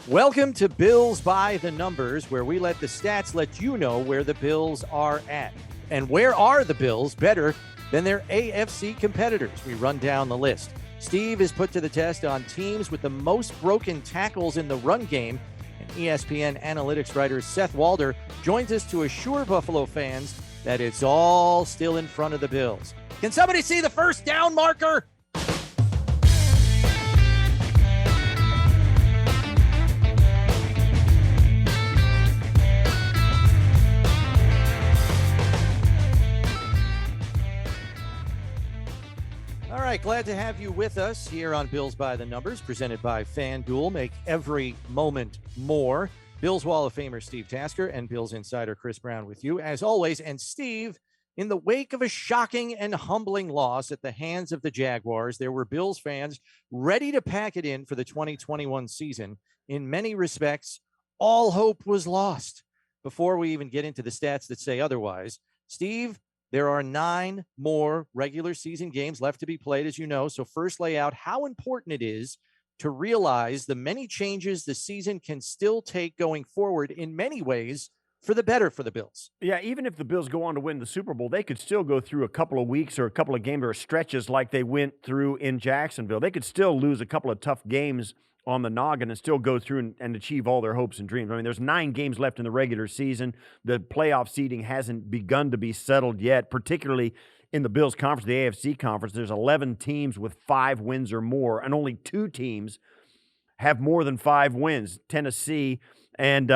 Welcome to Bills by the Numbers, where we let the stats let you know where the Bills are at. And where are the Bills better than their AFC competitors? We run down the list. Steve is put to the test on teams with the most broken tackles in the run game. And ESPN analytics writer Seth Walder joins us to assure Buffalo fans that it's all still in front of the Bills. Can somebody see the first down marker? All right, glad to have you with us here on Bills by the Numbers, presented by FanDuel. Make every moment more. Bills Wall of Famer Steve Tasker and Bills insider Chris Brown with you, as always. And Steve, in the wake of a shocking and humbling loss at the hands of the Jaguars, there were Bills fans ready to pack it in for the 2021 season. In many respects, all hope was lost. Before we even get into the stats that say otherwise, Steve, there are 9 more regular season games left to be played, as you know. So first lay out how important it is to realize the many changes the season can still take going forward in many ways for the better for the Bills. Yeah, even if the Bills go on to win the Super Bowl, they could still go through a couple of weeks or a couple of games or stretches like they went through in Jacksonville. They could still lose a couple of tough games on the noggin and still go through and achieve all their hopes and dreams. I mean, there's 9 games left in the regular season. The playoff seeding hasn't begun to be settled yet, particularly in the Bills conference, the AFC conference. There's 11 teams with 5 wins or more, and only 2 teams have more than 5 wins, Tennessee and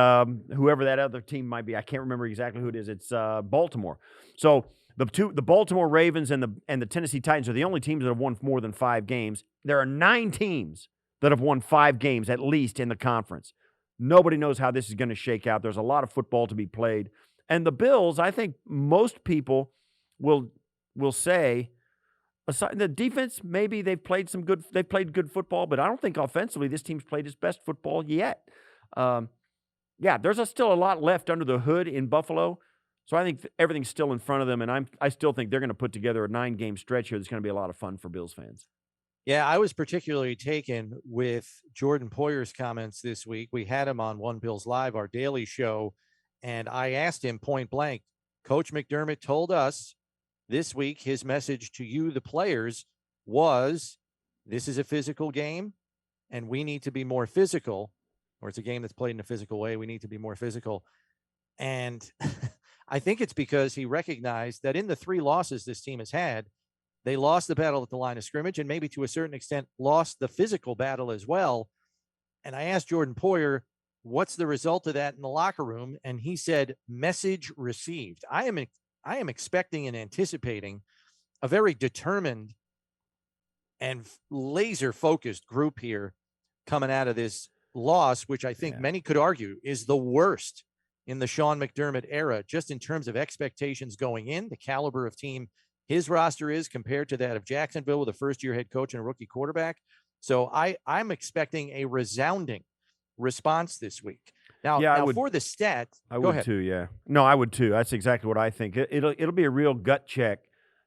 whoever that other team might be. I can't remember exactly who it is. It's Baltimore. So the Baltimore Ravens and the Tennessee Titans are the only teams that have won more than 5 games. There are 9 teams that have won 5 games at least in the conference. Nobody knows how this is going to shake out. There's a lot of football to be played. And the Bills, I think most people will say, aside the defense, maybe they've played good football, but I don't think offensively this team's played its best football yet. There's still a lot left under the hood in Buffalo. So I think everything's still in front of them, and I still think they're going to put together a 9-game stretch here that's going to be a lot of fun for Bills fans. Yeah, I was particularly taken with Jordan Poyer's comments this week. We had him on One Bills Live, our daily show, and I asked him point blank, Coach McDermott told us this week his message to you, the players, was this is a physical game, and we need to be more physical, or it's a game that's played in a physical way. We need to be more physical. And I think it's because he recognized that in the 3 losses this team has had, they lost the battle at the line of scrimmage and maybe to a certain extent lost the physical battle as well. And I asked Jordan Poyer, what's the result of that in the locker room? And he said, message received. I am expecting and anticipating a very determined and laser-focused group here coming out of this loss, which I think many could argue is the worst in the Sean McDermott era, just in terms of expectations going in, the caliber of team his roster is compared to that of Jacksonville with a first-year head coach and a rookie quarterback. So I'm expecting a resounding response this week. Now for the stat, I would too, yeah. No, I would too. That's exactly what I think. It'll be a real gut check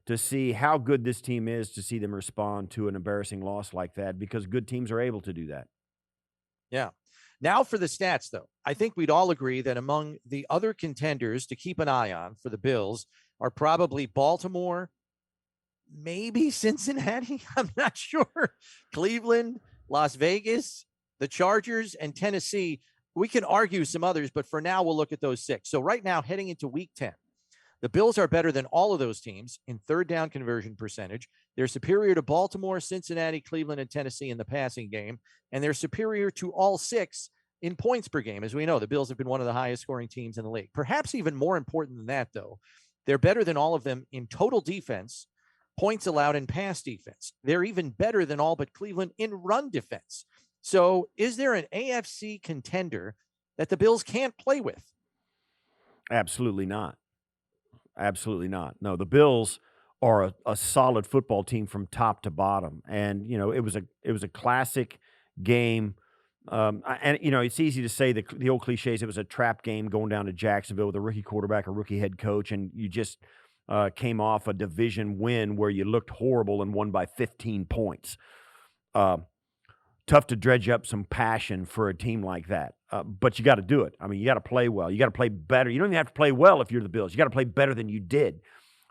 to see how good this team is, to see them respond to an embarrassing loss like that, because good teams are able to do that. Yeah. Now for the stats, though. I think we'd all agree that among the other contenders to keep an eye on for the Bills are probably Baltimore, maybe Cincinnati, I'm not sure, Cleveland, Las Vegas, the Chargers, and Tennessee. We can argue some others, but for now, we'll look at those 6. So right now, heading into Week 10, the Bills are better than all of those teams in third down conversion percentage. They're superior to Baltimore, Cincinnati, Cleveland, and Tennessee in the passing game, and they're superior to all 6 in points per game. As we know, the Bills have been one of the highest scoring teams in the league. Perhaps even more important than that, though, they're better than all of them in total defense, points allowed in pass defense. They're even better than all but Cleveland in run defense. So is there an AFC contender that the Bills can't play with? Absolutely not. Absolutely not. No, the Bills are a solid football team from top to bottom. And, it was a classic game. It's easy to say the old cliches. It was a trap game going down to Jacksonville with a rookie quarterback, a rookie head coach, and you just came off a division win where you looked horrible and won by 15 points. tough to dredge up some passion for a team like that. But you got to do it. I mean, you got to play well. You got to play better. You don't even have to play well if you're the Bills. You got to play better than you did.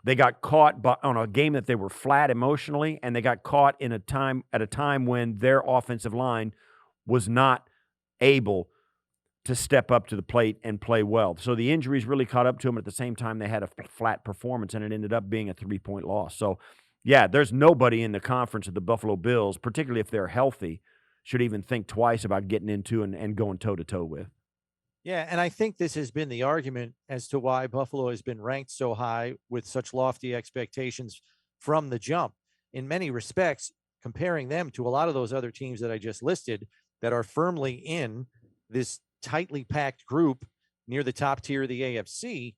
They got caught on a game that they were flat emotionally, and they got caught at a time when their offensive line was not able to step up to the plate and play well. So the injuries really caught up to them. At the same time, they had a flat performance, and it ended up being a 3-point loss. So, yeah, there's nobody in the conference of the Buffalo Bills, particularly if they're healthy, should even think twice about getting into and going toe-to-toe with. Yeah, and I think this has been the argument as to why Buffalo has been ranked so high with such lofty expectations from the jump. In many respects, comparing them to a lot of those other teams that I just listed that are firmly in this tightly packed group near the top tier of the AFC,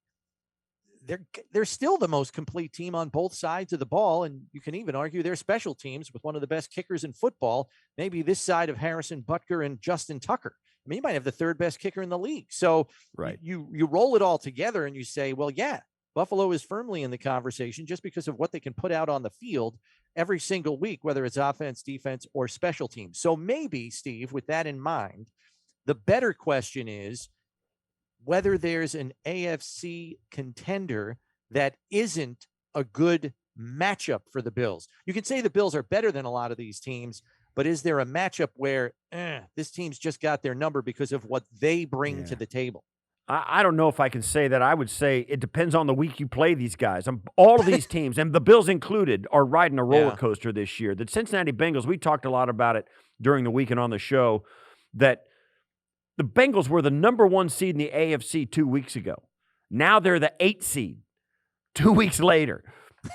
they're still the most complete team on both sides of the ball, and you can even argue they're special teams with one of the best kickers in football, maybe this side of Harrison Butker and Justin Tucker. I mean, you might have the third best kicker in the league. So right. you roll it all together and you say, well, yeah, Buffalo is firmly in the conversation just because of what they can put out on the field every single week, whether it's offense, defense, or special teams. So maybe, Steve, with that in mind, the better question is whether there's an AFC contender that isn't a good matchup for the Bills. You can say the Bills are better than a lot of these teams, but is there a matchup where this team's just got their number because of what they bring to the table? I don't know if I can say that. I would say it depends on the week you play these guys. All of these teams, and the Bills included, are riding a roller coaster this year. The Cincinnati Bengals, we talked a lot about it during the week and on the show, that the Bengals were the number 1 seed in the AFC 2 weeks ago. Now they're the 8th seed 2 weeks later.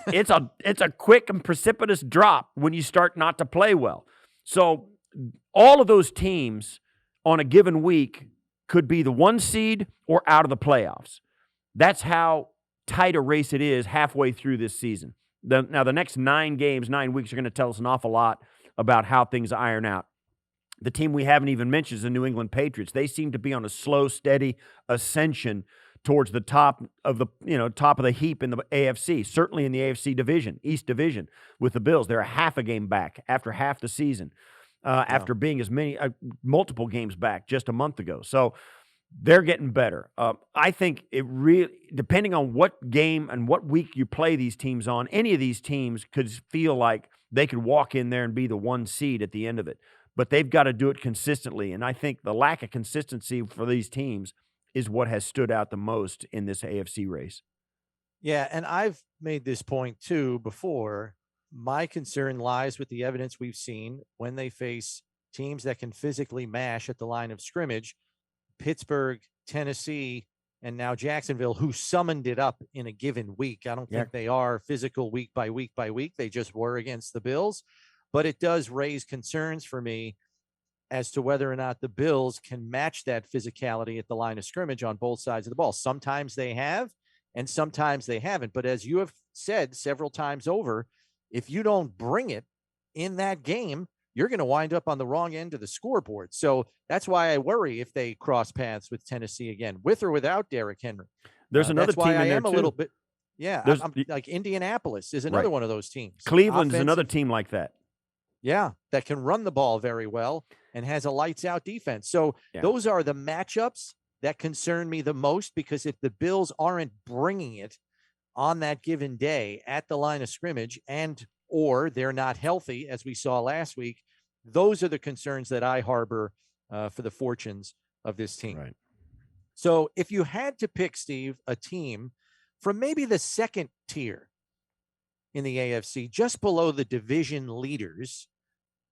It's a quick and precipitous drop when you start not to play well. So all of those teams on a given week could be the 1 seed or out of the playoffs. That's how tight a race it is halfway through this season. Now, the next 9 weeks are going to tell us an awful lot about how things iron out. The team we haven't even mentioned is the New England Patriots. They seem to be on a slow, steady ascension towards the top of the heap in the AFC, certainly in the AFC division, East Division, with the Bills. They're a half a game back after half the season, after being multiple games back just a month ago. So they're getting better. I think it really, depending on what game and what week you play these teams on, any of these teams could feel like they could walk in there and be the 1 seed at the end of it. But they've got to do it consistently. And I think the lack of consistency for these teams is what has stood out the most in this AFC race. Yeah, and I've made this point too before. My concern lies with the evidence we've seen when they face teams that can physically mash at the line of scrimmage. Pittsburgh, Tennessee, and now Jacksonville, who summoned it up in a given week. I don't think they are physical week by week by week. They just were against the Bills. But it does raise concerns for me as to whether or not the Bills can match that physicality at the line of scrimmage on both sides of the ball. Sometimes they have, and sometimes they haven't. But as you have said several times over, if you don't bring it in that game, you're going to wind up on the wrong end of the scoreboard. So that's why I worry if they cross paths with Tennessee again, with or without Derrick Henry. There's another team in there, too. A little bit. Yeah, I'm like Indianapolis is another one of those teams. Cleveland's another team like that. Yeah, that can run the ball very well and has a lights-out defense. So those are the matchups that concern me the most, because if the Bills aren't bringing it on that given day at the line of scrimmage or they're not healthy, as we saw last week, those are the concerns that I harbor for the fortunes of this team. Right. So if you had to pick, Steve, a team from maybe the second tier in the AFC, just below the division leaders,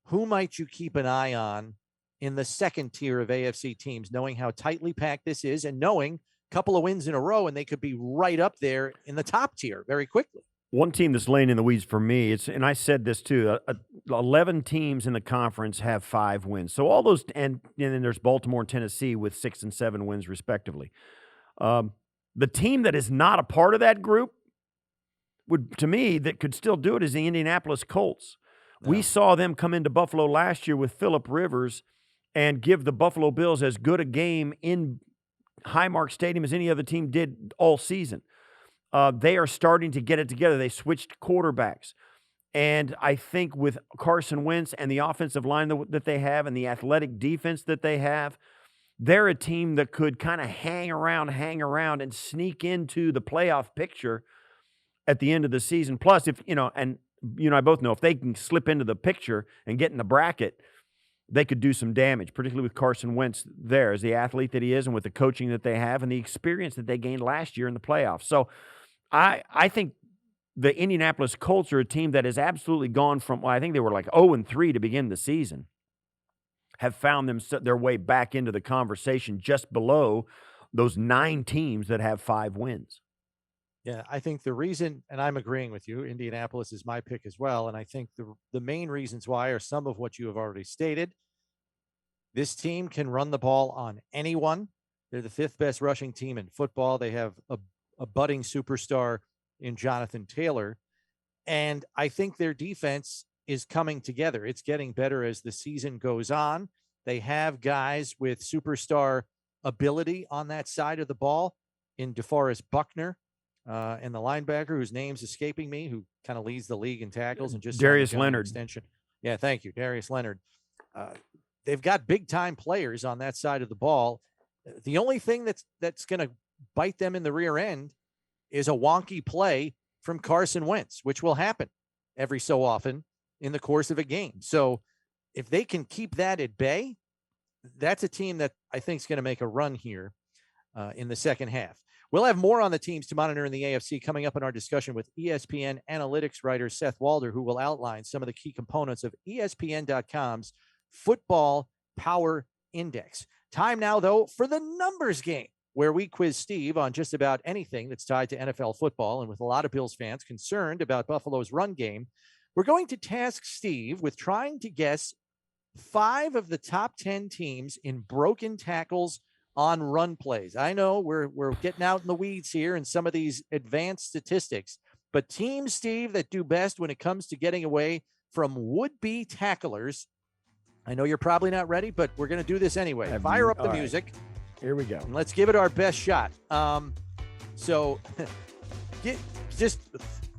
who might you keep an eye on in the second tier of AFC teams, knowing how tightly packed this is and knowing a couple of wins in a row and they could be right up there in the top tier very quickly? One team that's laying in the weeds for me, and I said this too, 11 teams in the conference have 5 wins. So all those, and then there's Baltimore and Tennessee with 6 and 7 wins respectively. The team that is not a part of that group to me, that could still do it is the Indianapolis Colts. Yeah. We saw them come into Buffalo last year with Phillip Rivers and give the Buffalo Bills as good a game in Highmark Stadium as any other team did all season. They are starting to get it together. They switched quarterbacks. And I think with Carson Wentz and the offensive line that they have and the athletic defense that they have, they're a team that could kind of hang around and sneak into the playoff picture at the end of the season. Plus, if, and I both know if they can slip into the picture and get in the bracket, they could do some damage, particularly with Carson Wentz there as the athlete that he is and with the coaching that they have and the experience that they gained last year in the playoffs. So I think the Indianapolis Colts are a team that has absolutely gone from, well, I think they were like 0-3 to begin the season, have found their way back into the conversation just below those 9 teams that have 5 wins. Yeah, I think the reason, and I'm agreeing with you, Indianapolis is my pick as well. And I think the main reasons why are some of what you have already stated. This team can run the ball on anyone. They're the 5th best rushing team in football. They have a budding superstar in Jonathan Taylor. And I think their defense is coming together. It's getting better as the season goes on. They have guys with superstar ability on that side of the ball in DeForest Buckner. And the linebacker whose name's escaping me, who kind of leads the league in tackles and just Darius Leonard extension. Yeah, thank you, Darius Leonard. They've got big time players on that side of the ball. The only thing that's going to bite them in the rear end is a wonky play from Carson Wentz, which will happen every so often in the course of a game. So if they can keep that at bay, that's a team that I think is going to make a run here in the second half. We'll have more on the teams to monitor in the AFC coming up in our discussion with ESPN analytics writer Seth Walder, who will outline some of the key components of ESPN.com's Football Power Index. Time now, though, for the numbers game, where we quiz Steve on just about anything that's tied to NFL football. And with a lot of Bills fans concerned about Buffalo's run game, we're going to task Steve with trying to guess 5 of the top 10 teams in broken tackles on run plays. I know we're getting out in the weeds here in some of these advanced statistics, but teams, Steve, that do best when it comes to getting away from would-be tacklers. I know you're probably not ready, but we're going to do this anyway. Fire up the music. Right. Here we go. And let's give it our best shot. So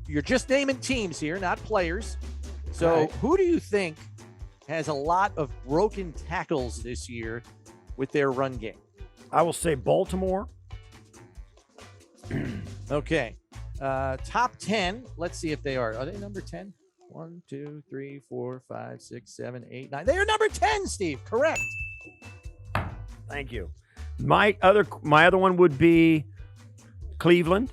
you're just naming teams here, not players. So right. Who do you think has a lot of broken tackles this year with their run game? I will say Baltimore. Okay. Top 10. Let's see if they are. Are they number 10? 1, 2, 3, 4, 5, 6, 7, 8, 9. They are number 10, Steve. Correct. Thank you. My other one would be Cleveland.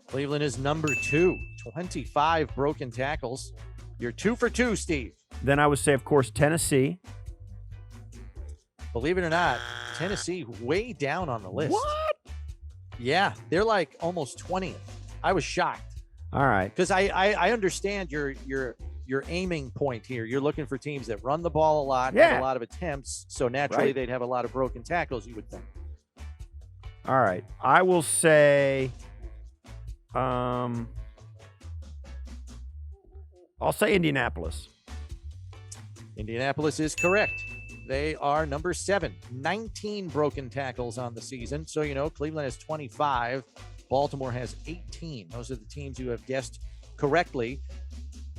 Cleveland is number 2. 25 broken tackles. You're 2 for 2, Steve. Then I would say, of course, Tennessee. Believe it or not, Tennessee way down on the list. What? Yeah, they're like almost 20th. I was shocked. All right. Because I understand your aiming point here. You're looking for teams that run the ball a lot, have a lot of attempts, so naturally they'd have a lot of broken tackles, you would think. All right. I will say I'll say Indianapolis. Indianapolis is correct. They are number 7, 19 broken tackles on the season. So, Cleveland has 25. Baltimore has 18. Those are the teams you have guessed correctly.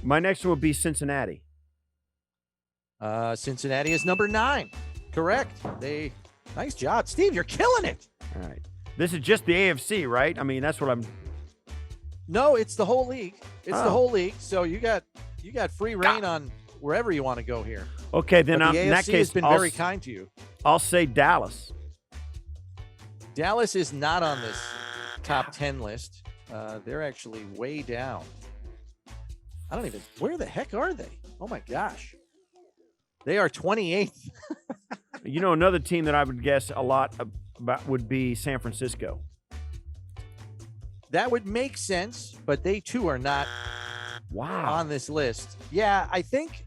My next one would be Cincinnati. Cincinnati is number 9. Correct. Nice job. Steve, you're killing it. All right. This is just the AFC, right? I mean, that's what I'm... No, it's the whole league. It's the whole league. So you got free reign on wherever you want to go here. Okay, then the in that AFC case, has been very kind to you. I'll say Dallas. Dallas is not on this top 10 list. They're actually way down. Where the heck are they? Oh my gosh. They are 28th. Another team that I would guess a lot about would be San Francisco. That would make sense, but they too are not on this list. Yeah, I think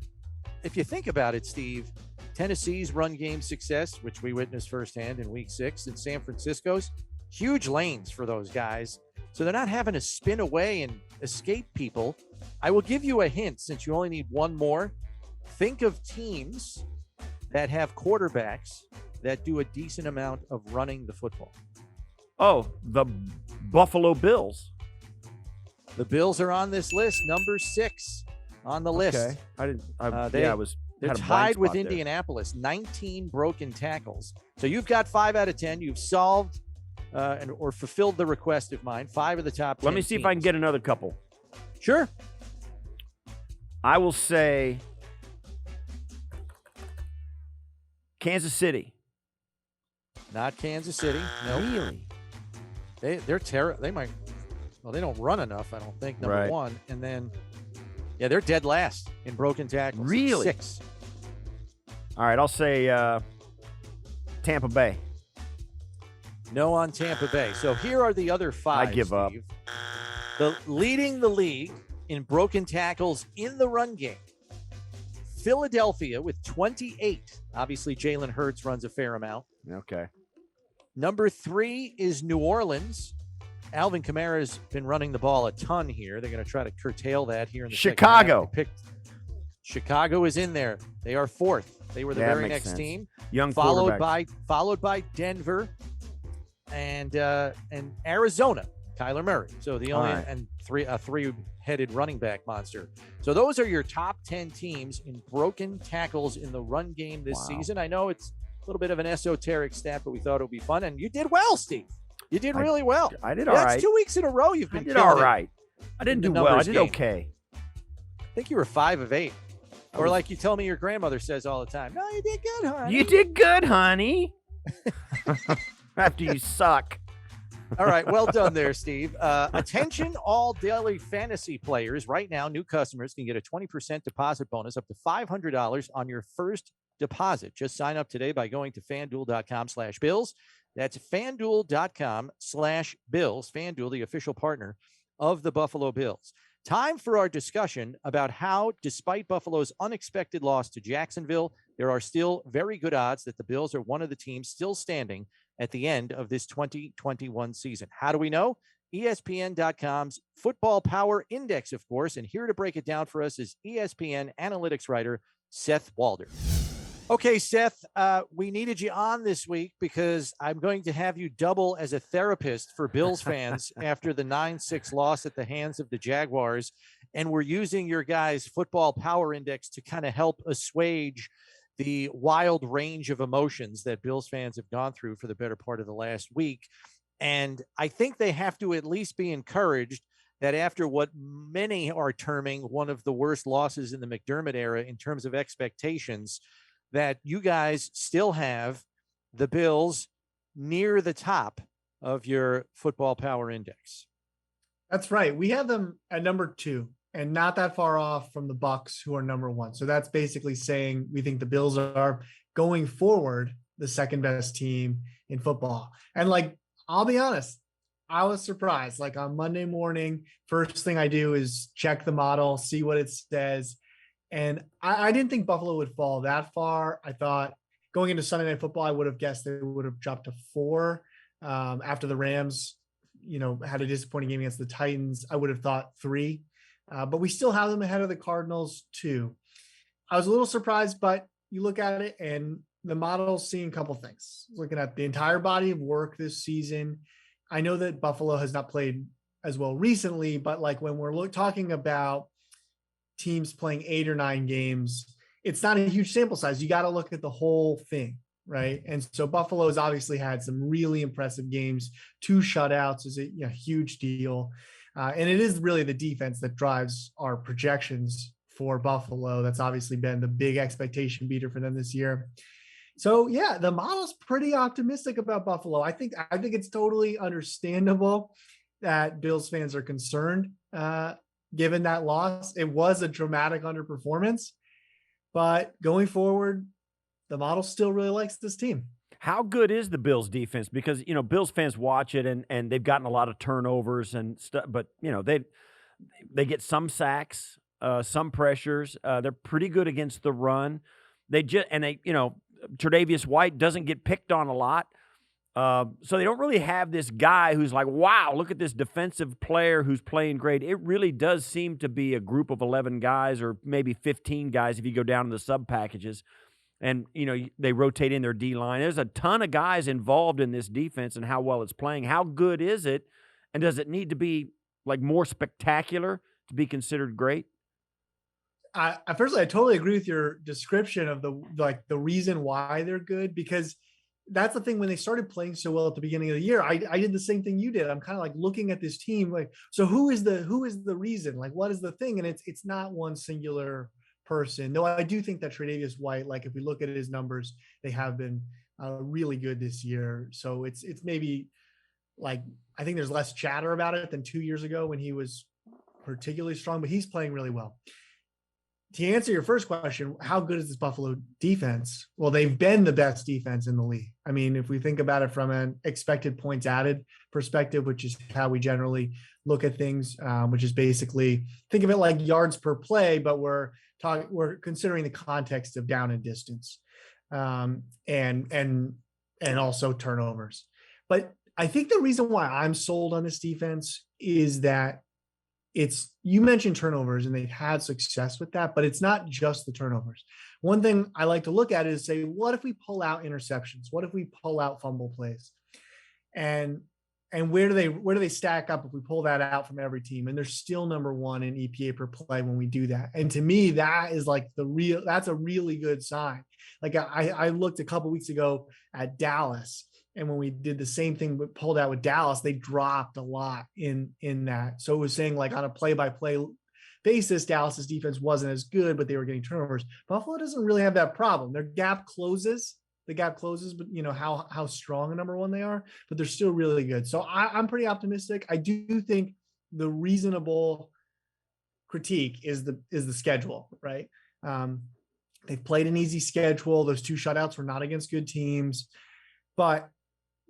if you think about it, Steve, Tennessee's run game success, which we witnessed firsthand in week 6, and San Francisco's, huge lanes for those guys. So they're not having to spin away and escape people. I will give you a hint since you only need one more. Think of teams that have quarterbacks that do a decent amount of running the football. Oh, the Buffalo Bills. The Bills are on this list, number 6 on the list. Okay. I didn't. They're tied with Indianapolis, 19 broken tackles. So you've got 5 out of 10. You've solved or fulfilled the request of mine. 5 of the top 10. Let me see if I can get another couple. Sure. I will say Kansas City. Not Kansas City. No. Really? They're terrible. They might. Well, they don't run enough, I don't think. Number Right. 1, and then they're dead last in broken tackles. Really? 6. All right, I'll say Tampa Bay. No on Tampa Bay. So here are the other 5. I give up. Leading the league in broken tackles in the run game. Philadelphia with 28. Obviously, Jalen Hurts runs a fair amount. Okay. Number 3 is New Orleans. Alvin Kamara's been running the ball a ton here. They're going to try to curtail that here in the Chicago. Chicago is in there. They are 4th. They were the very next sense. team. Young followed by Denver and Arizona. Kyler Murray. So the only and a three-headed running back monster. So those are your top 10 teams in broken tackles in the run game this season. I know it's a little bit of an esoteric stat, but we thought it would be fun. And you did well, Steve. You did really well. I did all right. That's 2 weeks in a row you've been. I did all right. I didn't do well. I did okay. I think you were 5 of 8. Or like you tell me your grandmother says all the time. No, you did good, honey. You did good, honey. After you suck. All right, well done there, Steve. Attention, all daily fantasy players. Right now, new customers can get a 20% deposit bonus up to $500 on your first deposit. Just sign up today by going to FanDuel.com/Bills. That's FanDuel.com/Bills. FanDuel, the official partner of the Buffalo Bills. Time for our discussion about how, despite Buffalo's unexpected loss to Jacksonville, there are still very good odds that the Bills are one of the teams still standing at the end of this 2021 season. How do we know? ESPN.com's Football Power Index, of course. And here to break it down for us is ESPN analytics writer Seth Walder. Okay, Seth, we needed you on this week because I'm going to have you double as a therapist for Bills fans after the 9-6 loss at the hands of the Jaguars. And we're using your guys' Football Power Index to kind of help assuage the wild range of emotions that Bills fans have gone through for the better part of the last week. And I think they have to at least be encouraged that after what many are terming one of the worst losses in the McDermott era in terms of expectations, that you guys still have the Bills near the top of your Football Power Index. That's right. We have them at number 2 and not that far off from the Bucs, who are number 1. So that's basically saying we think the Bills are going forward the second best team in football. And I'll be honest, I was surprised. On Monday morning, first thing I do is check the model, see what it says. And I didn't think Buffalo would fall that far. I thought going into Sunday Night Football, I would have guessed they would have dropped to 4 after the Rams, had a disappointing game against the Titans. I would have thought 3, but we still have them ahead of the Cardinals too. I was a little surprised, but you look at it and the model's seeing a couple things. Looking at the entire body of work this season, I know that Buffalo has not played as well recently, but when we're talking about teams playing 8 or 9 games, it's not a huge sample size. You got to look at the whole thing, right? And so Buffalo's obviously had some really impressive games. 2 shutouts is a huge deal. And it is really the defense that drives our projections for Buffalo. That's obviously been the big expectation beater for them this year. So yeah, the model's pretty optimistic about Buffalo. I think it's totally understandable that Bills fans are concerned, given that loss. It was a dramatic underperformance, but going forward, the model still really likes this team. How good is the Bills defense? Because, Bills fans watch it and they've gotten a lot of turnovers and stuff, but they get some sacks, some pressures. They're pretty good against the run. Tre'Davious White doesn't get picked on a lot. So they don't really have this guy who's like, wow, look at this defensive player who's playing great. It really does seem to be a group of 11 guys or maybe 15 guys if you go down to the sub packages. And, they rotate in their D-line. There's a ton of guys involved in this defense and how well it's playing. How good is it? And does it need to be like more spectacular to be considered great? I firstly, I totally agree with your description of the reason why they're good, because that's the thing. When they started playing so well at the beginning of the year, I did the same thing you did. I'm kind of like looking at this team, like, so who is the reason? Like, what is the thing? And it's not one singular person. No, I do think that Tre'Davious White, like if we look at his numbers, they have been really good this year. So it's maybe like, I think there's less chatter about it than 2 years ago when he was particularly strong, but he's playing really well. To answer your first question, how good is this Buffalo defense? Well, they've been the best defense in the league. I mean, if we think about it from an expected points added perspective, which is how we generally look at things, which is basically, think of it like yards per play, but we're considering the context of down and distance, and also turnovers. But I think the reason why I'm sold on this defense is that you mentioned turnovers and they've had success with that, but it's not just the turnovers. One thing I like to look at is say, what if we pull out interceptions? What if we pull out fumble plays? And where do they stack up if we pull that out from every team? And they're still number one in EPA per play when we do that. And to me, that is like that's a really good sign. Like I looked a couple weeks ago at Dallas, and when we did the same thing but pulled out with Dallas, they dropped a lot in that. So it was saying like on a play-by-play basis, Dallas's defense wasn't as good, but they were getting turnovers. Buffalo doesn't really have that problem. Their gap closes. The gap closes, but you know how strong a number one they are, but they're still really good. So I'm pretty optimistic. I do think the reasonable critique is the schedule, right? They've played an easy schedule. Those 2 shutouts were not against good teams, but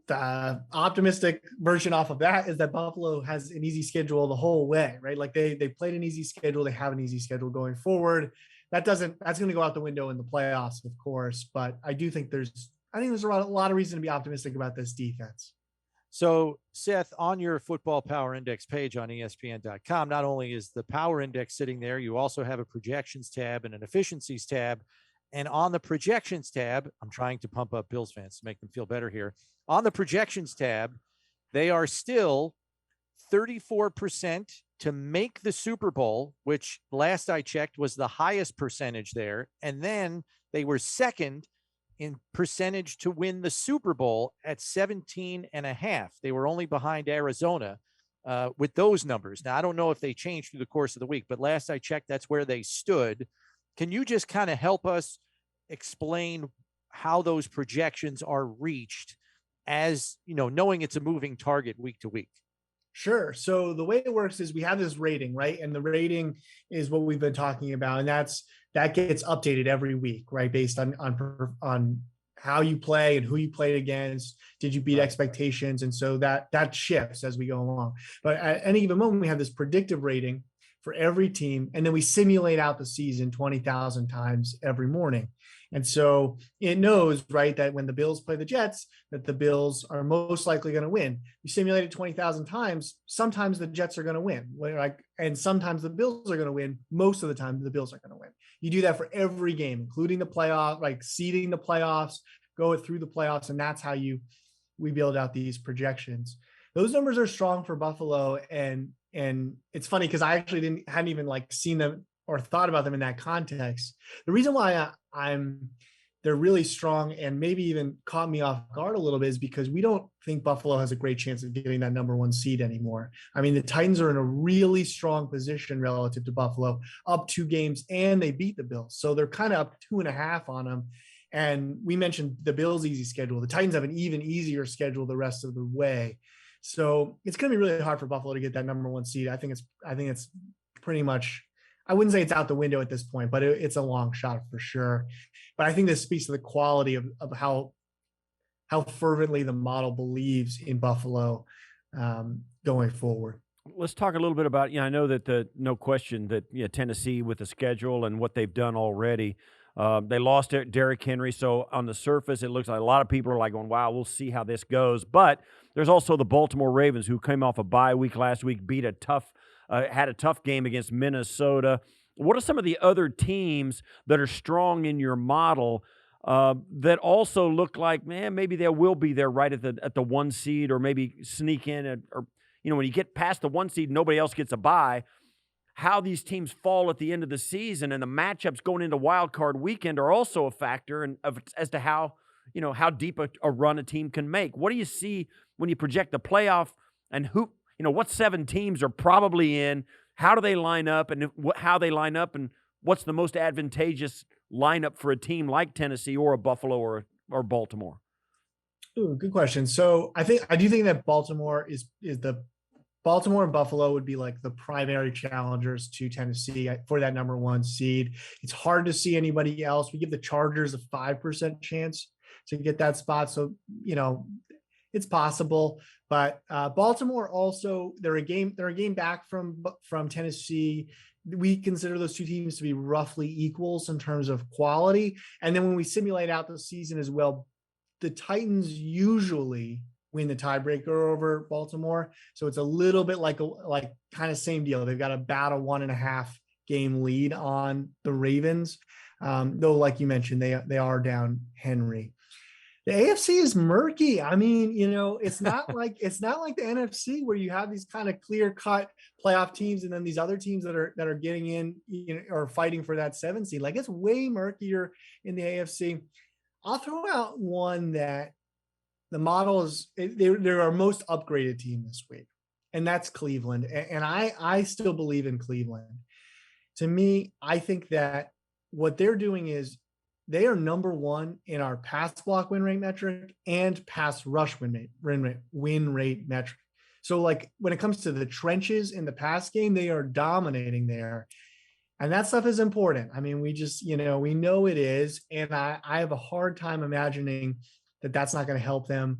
the optimistic version off of that is that Buffalo has an easy schedule the whole way, right? Like they played an easy schedule. They have an easy schedule going forward. That's going to go out the window in the playoffs, of course. But I do think there's a lot of reason to be optimistic about this defense. So, Seth, on your Football Power Index page on ESPN.com, not only is the Power Index sitting there, you also have a projections tab and an efficiencies tab. And on the projections tab, I'm trying to pump up Bills fans to make them feel better here. On the projections tab, they are still 34% to make the Super Bowl, which last I checked was the highest percentage there. And then they were second in percentage to win the Super Bowl at 17.5. They were only behind Arizona with those numbers. Now, I don't know if they changed through the course of the week, but last I checked, that's where they stood. Can you just kind of help us explain how those projections are reached, as you know, knowing it's a moving target week to week? Sure. So the way it works is we have this rating, right? And the rating is what we've been talking about. And that gets updated every week, right? Based on how you play and who you played against. Did you beat expectations? And so that shifts as we go along. But at any given moment, we have this predictive rating for every team. And then we simulate out the season 20,000 times every morning. And so it knows, right, that when the Bills play the Jets, that the Bills are most likely going to win. You simulate it 20,000 times, sometimes the Jets are going to win. And sometimes the Bills are going to win. Most of the time, the Bills are going to win. You do that for every game, including the playoff, like seeding the playoffs, go through the playoffs. And that's how we build out these projections. Those numbers are strong for Buffalo. And it's funny because I actually hadn't even like seen them or thought about them in that context. The reason why they're really strong and maybe even caught me off guard a little bit is because we don't think Buffalo has a great chance of getting that number one seed anymore. I mean, the Titans are in a really strong position relative to Buffalo, up 2 games, and they beat the Bills. So they're kind of up 2.5 on them. And we mentioned the Bills' easy schedule. The Titans have an even easier schedule the rest of the way. So it's going to be really hard for Buffalo to get that number one seed. I think it's pretty much, I wouldn't say it's out the window at this point, but it's a long shot for sure. But I think this speaks to the quality of how fervently the model believes in Buffalo going forward. Let's talk a little bit about, I know that no question that Tennessee with the schedule and what they've done already, they lost Derrick Henry. So on the surface, it looks like a lot of people are like going, wow, we'll see how this goes. But there's also the Baltimore Ravens, who came off a bye week last week, had a tough game against Minnesota. What are some of the other teams that are strong in your model that also look like, man, maybe they will be there right at the 1 seed, or maybe sneak in or when you get past the 1 seed, nobody else gets a bye. How these teams fall at the end of the season and the matchups going into wild card weekend are also a factor as to how deep a run a team can make. What do you see when you project the playoff and what 7 teams are probably in? How do they line up and how they line up and what's the most advantageous lineup for a team like Tennessee or a Buffalo or Baltimore? Ooh, good question. So I do think that Baltimore is the Baltimore and Buffalo would be like the primary challengers to Tennessee for that number 1 seed. It's hard to see anybody else. We give the Chargers a 5% chance to get that spot. So, it's possible, but Baltimore also, they're a game back from Tennessee. We consider those two teams to be roughly equals in terms of quality. And then when we simulate out the season as well, the Titans usually win the tiebreaker over Baltimore. So it's a little bit like kind of same deal. They've got about a 1.5 game lead on the Ravens. Though, like you mentioned, they are down Henry. The AFC is murky. I mean, it's not like the NFC where you have these kind of clear cut playoff teams and then these other teams that are getting in, or fighting for that 7 seed. Like, it's way murkier in the AFC. I'll throw out one that the model is they're our most upgraded team this week, and that's Cleveland. And I still believe in Cleveland. To me, I think that what they're doing is they are number 1 in our pass block win rate metric and pass rush win rate metric. So, like, when it comes to the trenches in the pass game, they are dominating there. And that stuff is important. I mean, we just, we know it is. And I have a hard time imagining that that's not going to help them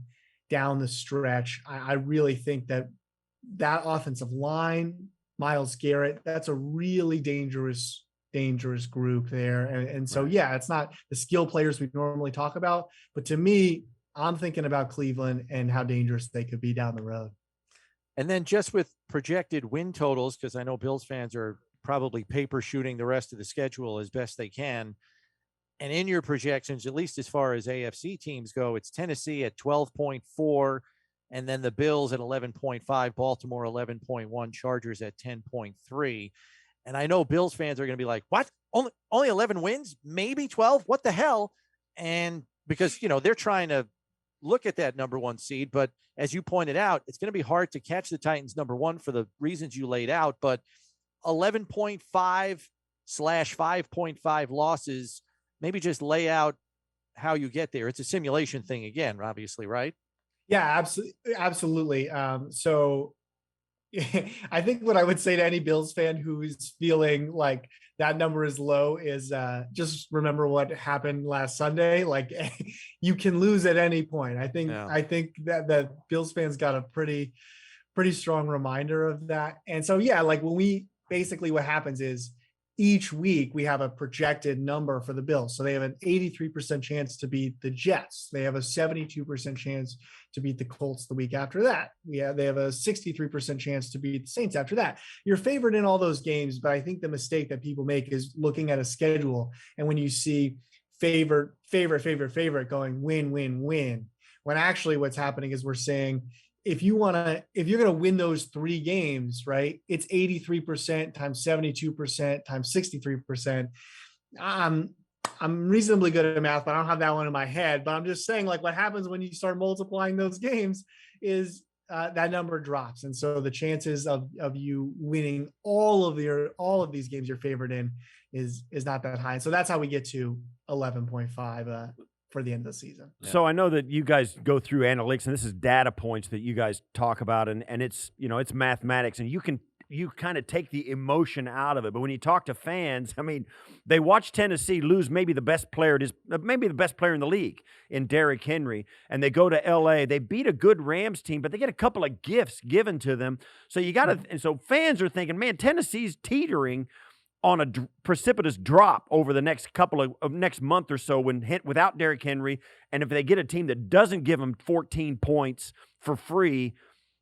down the stretch. I really think that offensive line, Myles Garrett, that's a really dangerous group there. And so, yeah, it's not the skill players we normally talk about. But to me, I'm thinking about Cleveland and how dangerous they could be down the road. And then just with projected win totals, because I know Bills fans are probably paper shooting the rest of the schedule as best they can. And in your projections, at least as far as AFC teams go, it's Tennessee at 12.4, and then the Bills at 11.5, Baltimore 11.1, Chargers at 10.3. And I know Bills fans are going to be like, what? Only 11 wins? Maybe 12? What the hell? And because, they're trying to look at that number 1 seed. But as you pointed out, it's going to be hard to catch the Titans number 1 for the reasons you laid out. But 11.5/5.5 losses, maybe just lay out how you get there. It's a simulation thing again, obviously, right? Yeah, absolutely. So I think what I would say to any Bills fan who's feeling like that number is low is just remember what happened last Sunday. Like, you can lose at any point. I think that Bills fans got a pretty strong reminder of that. And so, yeah, like what happens is each week we have a projected number for the Bills. So they have an 83% chance to beat the Jets. They have a 72% chance to beat the Colts the week after that. They have a 63% chance to beat the Saints after that. You're favored in all those games, but I think the mistake that people make is looking at a schedule. And when you see favorite going win, when actually what's happening is we're saying, if you're going to win those 3 games, right, it's 83% times 72% times 63%. I'm reasonably good at math, but I don't have that one in my head. But I'm just saying, like, what happens when you start multiplying those games is that number drops. And so the chances of you winning all of these games you're favored in is not that high. So that's how we get to 11.5 for the end of the season. So I know that you guys go through analytics, and this is data points that you guys talk about, and it's it's mathematics, and you kind of take the emotion out of it. But when you talk to fans, I mean, they watch Tennessee lose maybe the best player in the league in Derrick Henry, and they go to LA. They beat a good Rams team, but they get a couple of gifts given to them. So and so fans are thinking, man, Tennessee's teetering on a precipitous drop over the next couple of next month or so without Derrick Henry. And if they get a team that doesn't give them 14 points for free,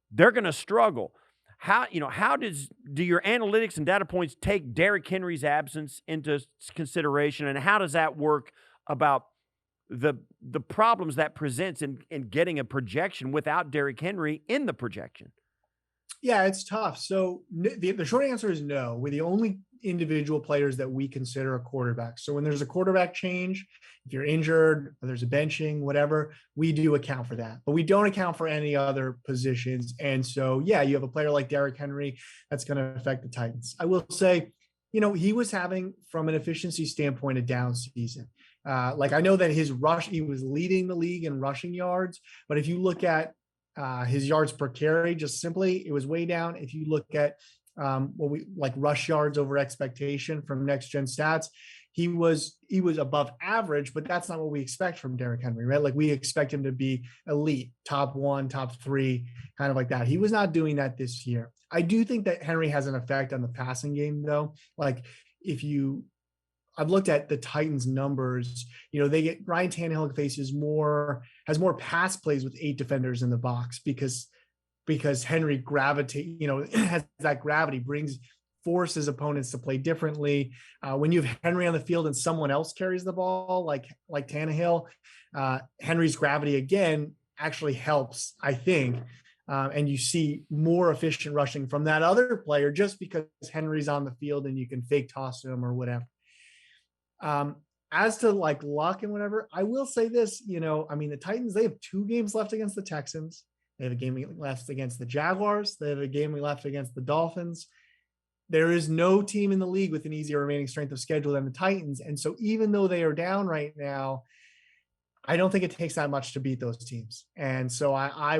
they're going to struggle. How do your analytics and data points take Derrick Henry's absence into consideration, and how does that work about the problems that presents in getting a projection without Derrick Henry in the projection? Yeah, it's tough. So the short answer is no. We're the only individual players that we consider a quarterback. So when there's a quarterback change, if you're injured, or there's a benching, whatever, we do account for that. But we don't account for any other positions. And so, yeah, you have a player like Derrick Henry that's going to affect the Titans. I will say, he was having, from an efficiency standpoint, a down season. Like I know that he was leading the league in rushing yards, but if you look at his yards per carry, just simply, it was way down. If you look at what we like rush yards over expectation from Next Gen Stats, he was above average, but that's not what we expect from Derrick Henry, right? Like we expect him to be elite, top 1, top 3, kind of like that. He was not doing that this year. I do think that Henry has an effect on the passing game, though. Like I've looked at the Titans numbers. They get Ryan Tannehill has more pass plays with 8 defenders in the box because Henry has that gravity, forces opponents to play differently. When you have Henry on the field and someone else carries the ball, like Tannehill, Henry's gravity again actually helps, I think. And you see more efficient rushing from that other player just because Henry's on the field and you can fake toss to him or whatever. As to like luck and whatever, I will say this, the Titans, they have 2 games left against the Texans. They have a game left against the Jaguars. They have a game left against the Dolphins. There is no team in the league with an easier remaining strength of schedule than the Titans. And so even though they are down right now, I don't think it takes that much to beat those teams. And so I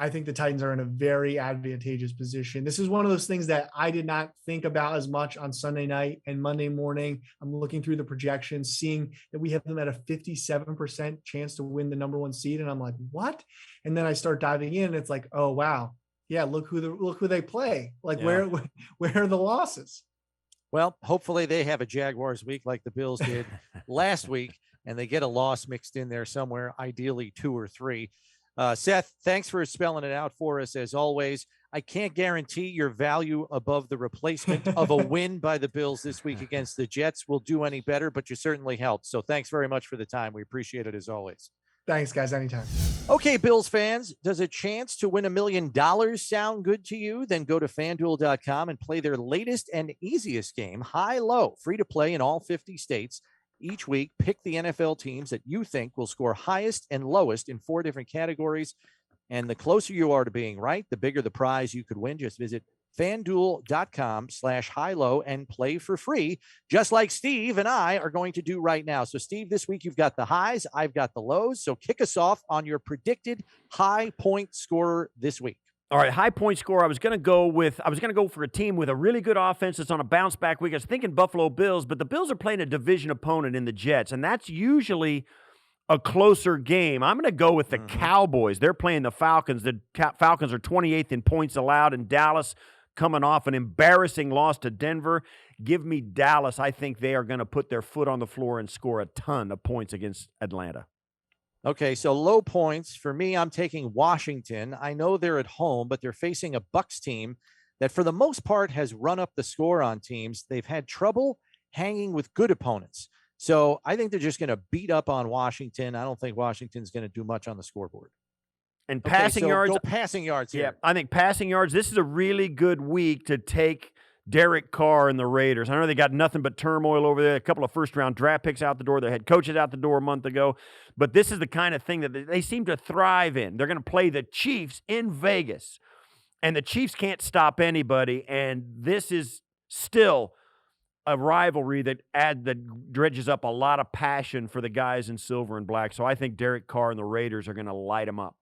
think the Titans are in a very advantageous position. This is one of those things that I did not think about as much on Sunday night and Monday morning. I'm looking through the projections, seeing that we have them at a 57% chance to win the number 1 seed. And I'm like, what? And then I start diving in and it's like, oh, wow. Yeah. Look who they play. Like where are the losses? Well, hopefully they have a Jaguars week like the Bills did last week, and they get a loss mixed in there somewhere, ideally 2 or 3. Seth, thanks for spelling it out for us as always. I can't guarantee your value above the replacement of a win by the Bills this week against the Jets will do any better, but you certainly helped. So thanks very much for the time. We appreciate it as always. Thanks, guys. Anytime. Okay, Bills fans, does a chance to win $1 million sound good to you? Then go to FanDuel.com and play their latest and easiest game, Hi-Lo, free to play in all 50 states. Each week, pick the NFL teams that you think will score highest and lowest in 4 different categories. And the closer you are to being right, the bigger the prize you could win. Just visit FanDuel.com/Hi-Lo and play for free, just like Steve and I are going to do right now. So, Steve, this week you've got the highs, I've got the lows. So kick us off on your predicted high point scorer this week. All right, high point score. I was going to go for a team with a really good offense that's on a bounce back week. I was thinking Buffalo Bills, but the Bills are playing a division opponent in the Jets, and that's usually a closer game. I'm going to go with the Cowboys. They're playing the Falcons. The Falcons are 28th in points allowed, and Dallas coming off an embarrassing loss to Denver. Give me Dallas. I think they are going to put their foot on the floor and score a ton of points against Atlanta. Okay, so low points. For me, I'm taking Washington. I know they're at home, but they're facing a Bucs team that for the most part has run up the score on teams. They've had trouble hanging with good opponents. So I think they're just going to beat up on Washington. I don't think Washington's going to do much on the scoreboard. And passing yards. Go passing yards here. Yeah, I think passing yards, this is a really good week to take Derek Carr and the Raiders. I know they got nothing but turmoil over there, a couple of first-round draft picks out the door, their head coaches out the door a month ago, but this is the kind of thing that they seem to thrive in. They're going to play the Chiefs in Vegas, and the Chiefs can't stop anybody, and this is still a rivalry that dredges up a lot of passion for the guys in silver and black. So I think Derek Carr and the Raiders are going to light them up.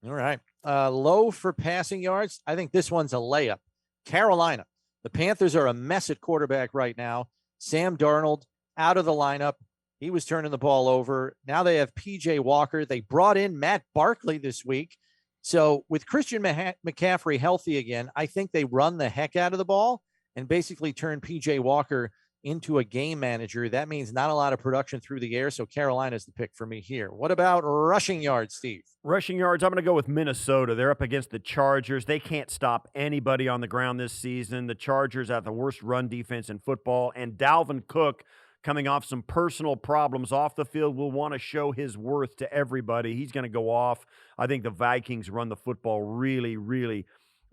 All right. Low for passing yards. I think this one's a layup. Carolina. The Panthers are a mess at quarterback right now. Sam Darnold out of the lineup. He was turning the ball over. Now they have P.J. Walker. They brought in Matt Barkley this week. So with Christian McCaffrey healthy again, I think they run the heck out of the ball and basically turn P.J. Walker into a game manager. That means not a lot of production through the air, so Carolina's the pick for me here. What about rushing yards, Steve? Rushing yards, I'm going to go with Minnesota. They're up against the Chargers. They can't stop anybody on the ground this season. The Chargers have the worst run defense in football, and Dalvin Cook, coming off some personal problems off the field, will want to show his worth to everybody. He's going to go off. I think the Vikings run the football really, really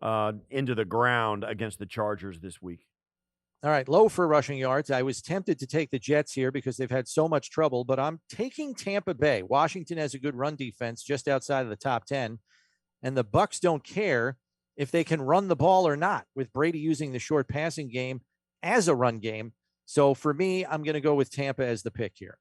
into the ground against the Chargers this week. All right, low for rushing yards. I was tempted to take the Jets here because they've had so much trouble, but I'm taking Tampa Bay. Washington has a good run defense just outside of the top 10, and the Bucs don't care if they can run the ball or not, with Brady using the short passing game as a run game. So for me, I'm going to go with Tampa as the pick here.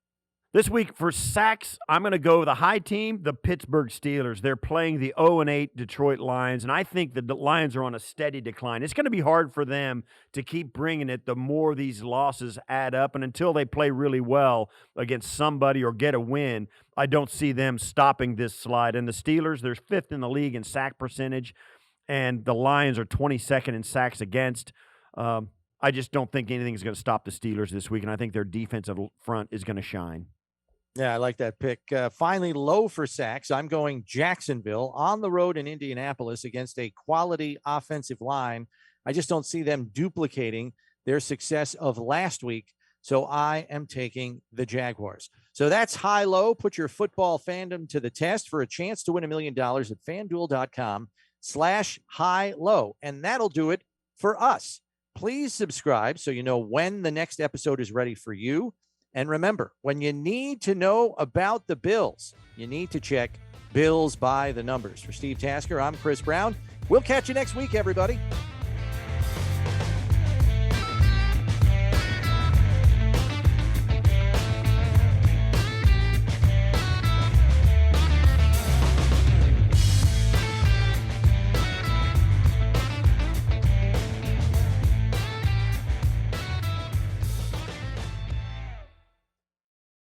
This week for sacks, I'm going to go with the high team, the Pittsburgh Steelers. They're playing the 0-8 Detroit Lions, and I think the Lions are on a steady decline. It's going to be hard for them to keep bringing it the more these losses add up, and until they play really well against somebody or get a win, I don't see them stopping this slide. And the Steelers, they're 5th in the league in sack percentage, and the Lions are 22nd in sacks against. I just don't think anything is going to stop the Steelers this week, and I think their defensive front is going to shine. Yeah, I like that pick. Finally, low for sacks. I'm going Jacksonville on the road in Indianapolis against a quality offensive line. I just don't see them duplicating their success of last week. So I am taking the Jaguars. So that's high-low. Put your football fandom to the test for a chance to win $1 million at FanDuel.com/high-low. And that'll do it for us. Please subscribe so you know when the next episode is ready for you. And remember, when you need to know about the Bills, you need to check Bills by the Numbers. For Steve Tasker, I'm Chris Brown. We'll catch you next week, everybody.